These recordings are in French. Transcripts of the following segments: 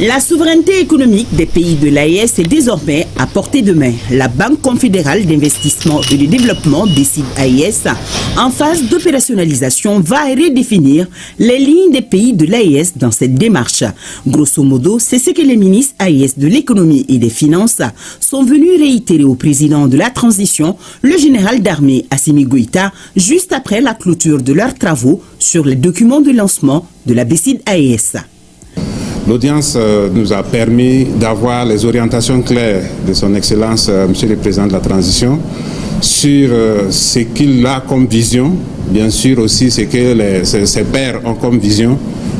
La souveraineté économique des pays de l'AES est désormais à portée de main. La Banque confédérale d'investissement et de développement BCID AES, en phase d'opérationnalisation, va redéfinir les lignes des pays de l'AES dans cette démarche. Grosso modo, c'est ce que les ministres AES de l'économie et des finances sont venus réitérer au président de la transition, le général d'armée Assimi Goïta, juste après la clôture de leurs travaux sur les documents de lancement de la BCID AES. L'audience nous a permis d'avoir les orientations claires de son Excellence, Monsieur le Président de la Transition, sur ce qu'il a comme vision, bien sûr aussi ce que ses pairs ont comme vision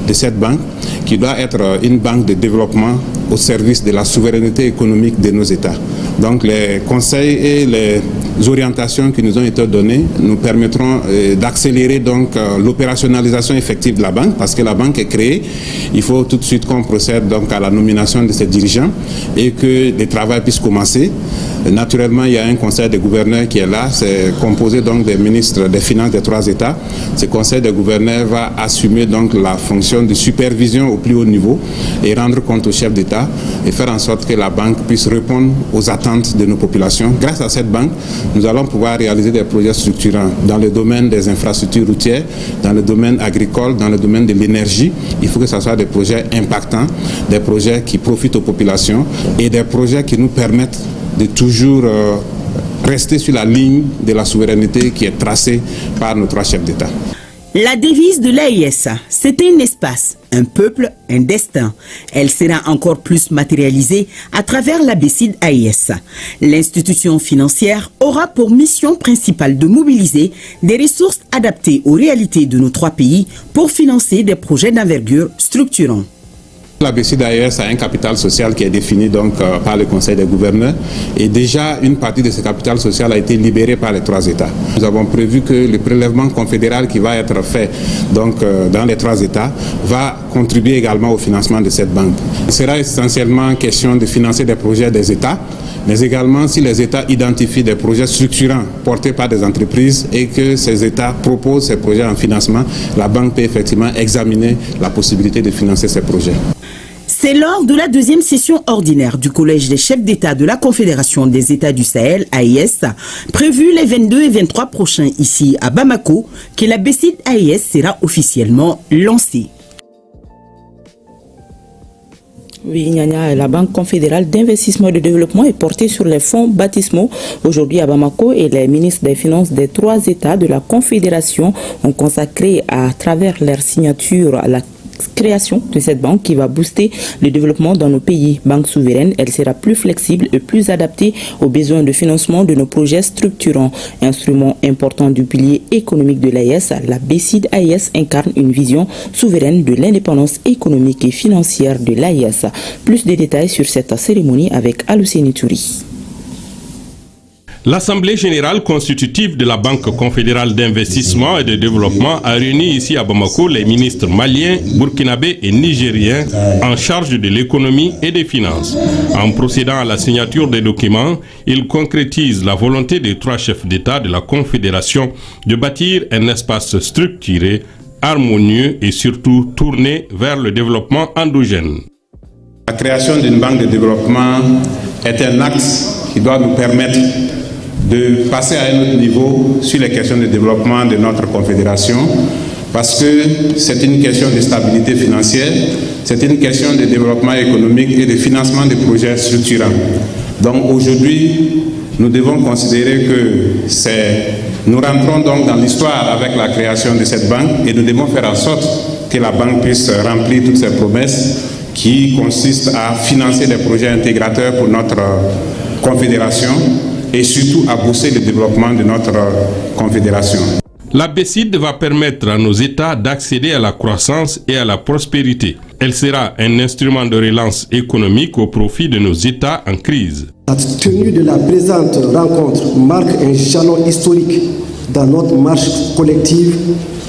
de cette banque, qui doit être une banque de développement au service de la souveraineté économique de nos États. Donc les conseils et les orientations qui nous ont été données nous permettront d'accélérer donc l'opérationnalisation effective de la banque, parce que la banque est créée, il faut tout de suite qu'on procède donc à la nomination de ses dirigeants et que le travail puisse commencer. Naturellement, il y a un conseil des gouverneurs qui est là, c'est composé donc des ministres des Finances des 3 États. Ce conseil des gouverneurs va assumer donc la fonction de supervision au plus haut niveau et rendre compte au chef d'État et faire en sorte que la banque puisse répondre aux attentes de nos populations. Grâce à cette banque, nous allons pouvoir réaliser des projets structurants dans le domaine des infrastructures routières, dans le domaine agricole, dans le domaine de l'énergie. Il faut que ce soit des projets impactants, des projets qui profitent aux populations et des projets qui nous permettent de toujours rester sur la ligne de la souveraineté qui est tracée par nos 3 chefs d'État. La devise de l'AES, c'est un espace, un peuple, un destin. Elle sera encore plus matérialisée à travers la BCID AES. L'institution financière aura pour mission principale de mobiliser des ressources adaptées aux réalités de nos 3 pays pour financer des projets d'envergure structurants. La BCID AES a un capital social qui est défini donc par le Conseil des gouverneurs et déjà une partie de ce capital social a été libérée par les 3 États. Nous avons prévu que le prélèvement confédéral qui va être fait donc, dans les 3 États va contribuer également au financement de cette banque. Il sera essentiellement question de financer des projets des États, mais également si les États identifient des projets structurants portés par des entreprises et que ces États proposent ces projets en financement, la banque peut effectivement examiner la possibilité de financer ces projets. C'est lors de la 2e session ordinaire du Collège des chefs d'État de la Confédération des États du Sahel, AES, prévue les 22 et 23 prochains ici à Bamako, que la BCID AES sera officiellement lancée. Oui, Nyanya, la Banque confédérale d'investissement et de développement est portée sur les fonds baptismaux aujourd'hui à Bamako et les ministres des Finances des 3 États de la Confédération ont consacré à travers leur signature à la création de cette banque qui va booster le développement dans nos pays. Banque souveraine, elle sera plus flexible et plus adaptée aux besoins de financement de nos projets structurants. Instrument important du pilier économique de l'AES, la BCID AES incarne une vision souveraine de l'indépendance économique et financière de l'AES. Plus de détails sur cette cérémonie avec Alousseni Touri. L'Assemblée générale constitutive de la Banque confédérale d'investissement et de développement a réuni ici à Bamako les ministres maliens, burkinabés et nigériens en charge de l'économie et des finances. En procédant à la signature des documents, ils concrétisent la volonté des 3 chefs d'État de la Confédération de bâtir un espace structuré, harmonieux et surtout tourné vers le développement endogène. La création d'une banque de développement est un axe qui doit nous permettre de passer à un autre niveau sur les questions de développement de notre confédération, parce que c'est une question de stabilité financière, c'est une question de développement économique et de financement de projets structurants. Donc aujourd'hui, nous devons considérer que nous rentrons donc dans l'histoire avec la création de cette banque et nous devons faire en sorte que la banque puisse remplir toutes ses promesses qui consistent à financer des projets intégrateurs pour notre confédération et surtout à booster le développement de notre confédération. La BCID va permettre à nos États d'accéder à la croissance et à la prospérité. Elle sera un instrument de relance économique au profit de nos États en crise. La tenue de la présente rencontre marque un jalon historique dans notre marche collective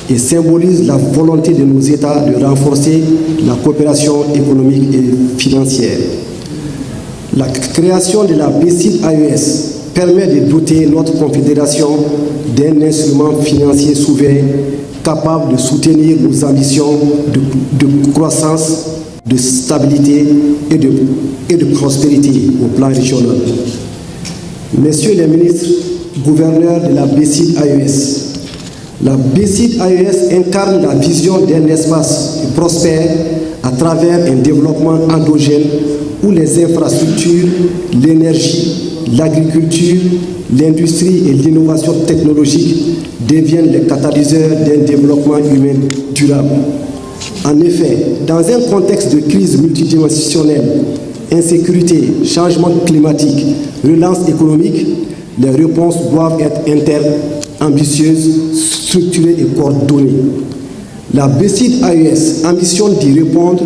et symbolise la volonté de nos États de renforcer la coopération économique et financière. La création de la BCID AES permet de doter notre confédération d'un instrument financier souverain capable de soutenir nos ambitions de croissance de stabilité et de prospérité au plan régional. Messieurs les ministres, gouverneurs de la BCID AES, la BCID AES incarne la vision d'un espace prospère à travers un développement endogène où les infrastructures, l'énergie, l'agriculture, l'industrie et l'innovation technologique deviennent les catalyseurs d'un développement humain durable. En effet, dans un contexte de crise multidimensionnelle, insécurité, changement climatique, relance économique, les réponses doivent être ambitieuses, structurées et coordonnées. La BCID AES ambitionne d'y répondre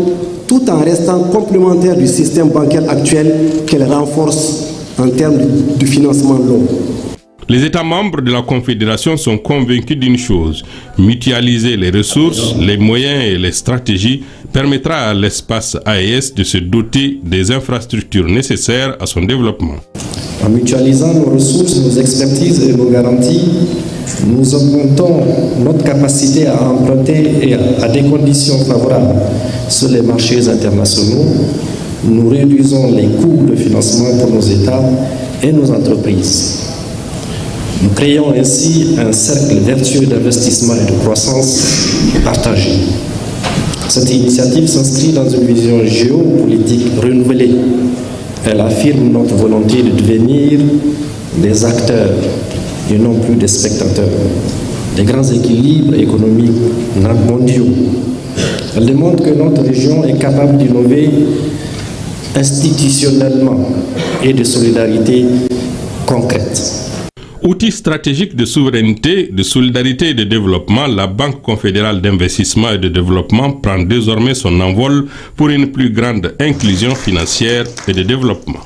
tout en restant complémentaire du système bancaire actuel qu'elle renforce en termes de financement long. Les États membres de la Confédération sont convaincus d'une chose: mutualiser les ressources, les moyens et les stratégies permettra à l'espace AES de se doter des infrastructures nécessaires à son développement. En mutualisant nos ressources, nos expertises et nos garanties, nous augmentons notre capacité à emprunter et à des conditions favorables sur les marchés internationaux. Nous réduisons les coûts de financement pour nos États et nos entreprises. Nous créons ainsi un cercle vertueux d'investissement et de croissance partagée. Cette initiative s'inscrit dans une vision géopolitique renouvelée. Elle affirme notre volonté de devenir des acteurs et non plus des spectateurs des grands équilibres économiques mondiaux. Elle démontre que notre région est capable d'innover institutionnellement et de solidarité concrète. Outil stratégique de souveraineté, de solidarité et de développement, la Banque confédérale d'investissement et de développement prend désormais son envol pour une plus grande inclusion financière et de développement.